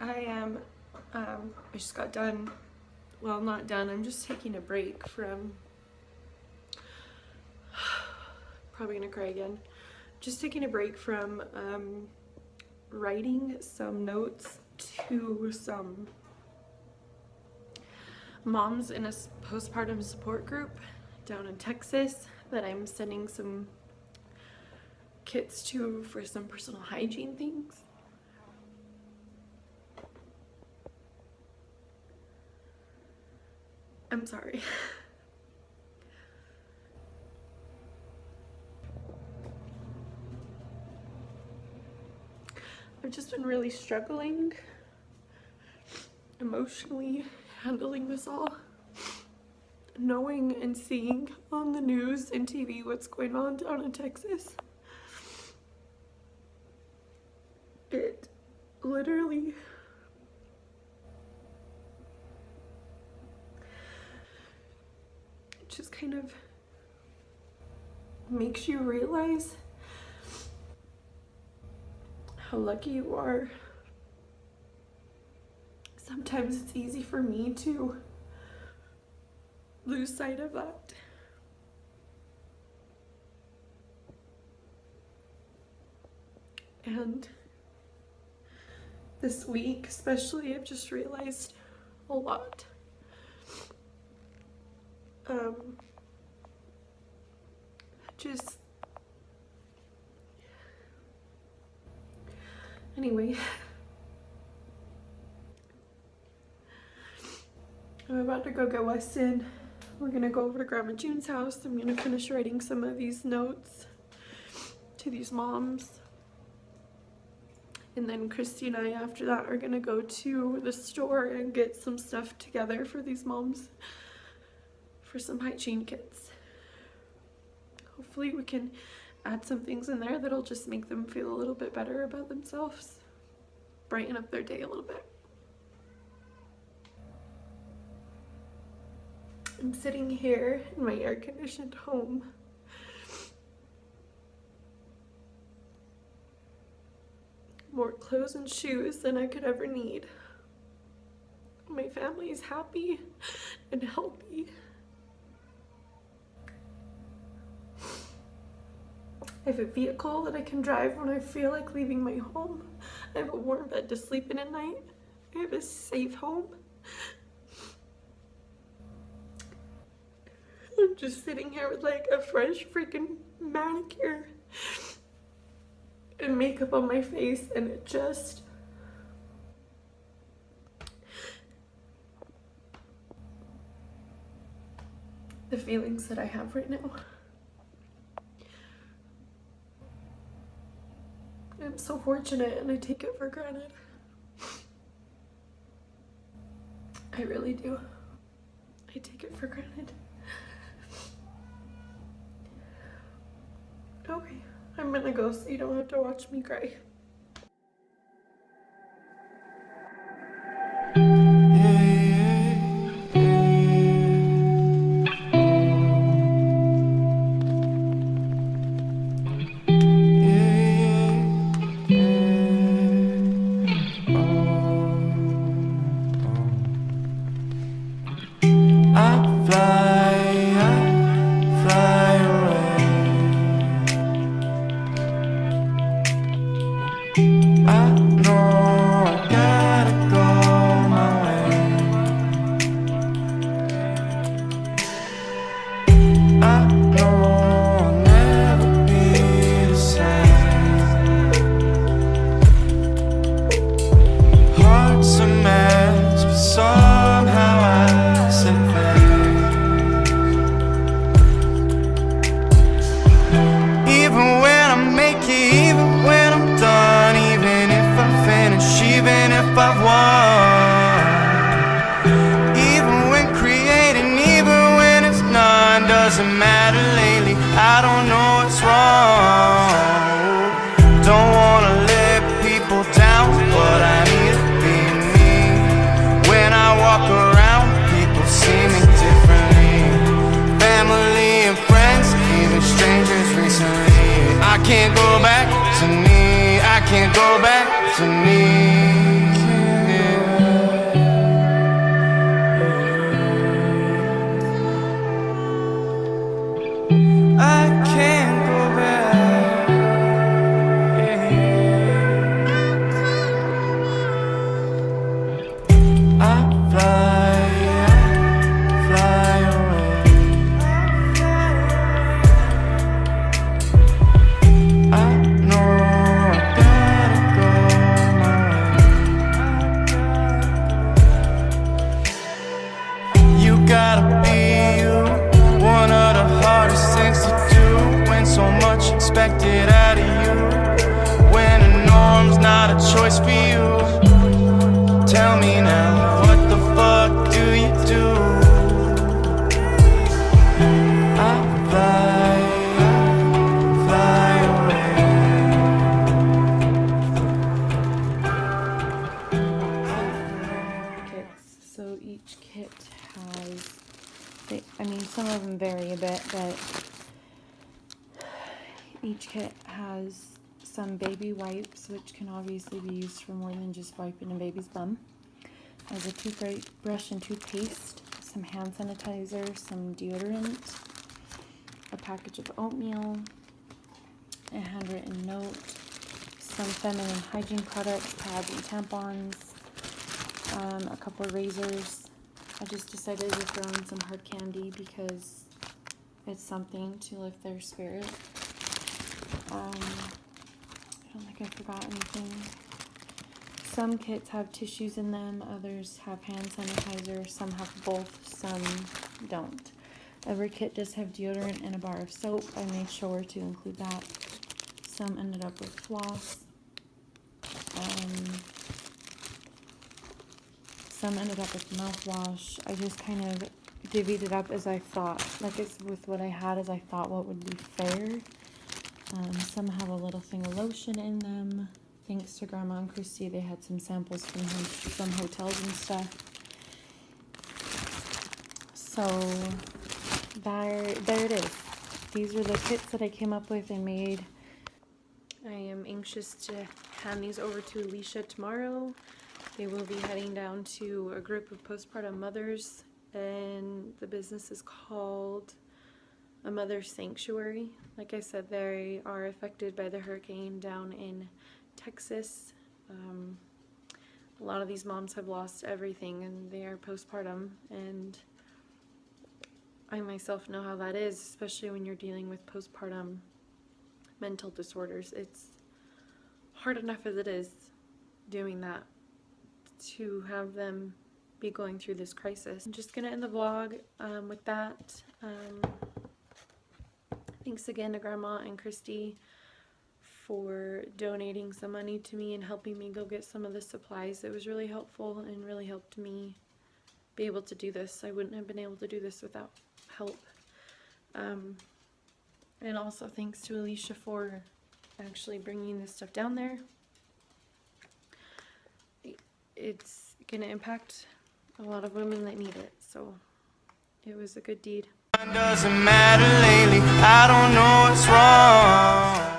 I just got done, well, not done, I'm just taking a break from, probably gonna cry again, just taking a break from writing some notes to some moms in a postpartum support group down in Texas that I'm sending some kits to for some personal hygiene things. I'm sorry. I've just been really struggling emotionally handling this all. Knowing and seeing on the news and TV what's going on down in Texas. It literally just kind of makes you realize how lucky you are. Sometimes it's easy for me to lose sight of that. And this week especially, I've just realized a lot. Anyway, I'm about to go get Weston. We're gonna go over to Grandma June's house. I'm gonna finish writing some of these notes to these moms. And then Christy and I, after that, are gonna go to the store and get some stuff together for these moms for some hygiene kits. Hopefully we can add some things in there that'll just make them feel a little bit better about themselves, brighten up their day a little bit. I'm sitting here in my air-conditioned home. More clothes and shoes than I could ever need. My family is happy and healthy. I have a vehicle that I can drive when I feel like leaving my home. I have a warm bed to sleep in at night. I have a safe home. I'm just sitting here with like a fresh freaking manicure and makeup on my face, and it just the feelings that I have right now. I'm so fortunate and I take it for granted. I really do. I take it for granted. Okay, I'm gonna go so you don't have to watch me cry. I've won. Even when creating, even when it's none, doesn't matter lately. I don't know what's wrong. Don't wanna let people down, but I need to be me. When I walk around, people see me differently. Family and friends, even strangers recently. I can't go back to me. I can't go back to me. some of them vary a bit, but each kit has some baby wipes, which can obviously be used for more than just wiping a baby's bum. Has a toothbrush and toothpaste, some hand sanitizer, some deodorant, a package of oatmeal, a handwritten note, some feminine hygiene products, pads and tampons, a couple of razors. I just decided to throw in some hard candy because it's something to lift their spirit. I don't think I forgot anything. Some kits have tissues in them, others have hand sanitizer, some have both, some don't. Every kit does have deodorant and a bar of soap. I made sure to include that. Some ended up with floss. Some ended up with mouthwash. I just kind of divvied it up as I thought. Like it's with what I had as I thought what would be fair. Some have a little thing of lotion in them. Thanks to Grandma and Christy, they had some samples from some hotels and stuff. So there it is. These are the kits that I came up with and made. I am anxious to hand these over to Alicia tomorrow. They will be heading down to a group of postpartum mothers, and the business is called A Mother's Sanctuary. Like I said, they are affected by the hurricane down in Texas. A lot of these moms have lost everything and they are postpartum, and I myself know how that is, especially when you're dealing with postpartum mental disorders. It's hard enough as it is doing that, to have them be going through this crisis. I'm just gonna end the vlog with that. Thanks again to Grandma and Christy for donating some money to me and helping me go get some of the supplies. It was really helpful and really helped me be able to do this. I wouldn't have been able to do this without help. And also thanks to Alicia for actually bringing this stuff down there. It's going to impact a lot of women that need it, so it was a good deed. Doesn't matter lately, I don't know what's wrong.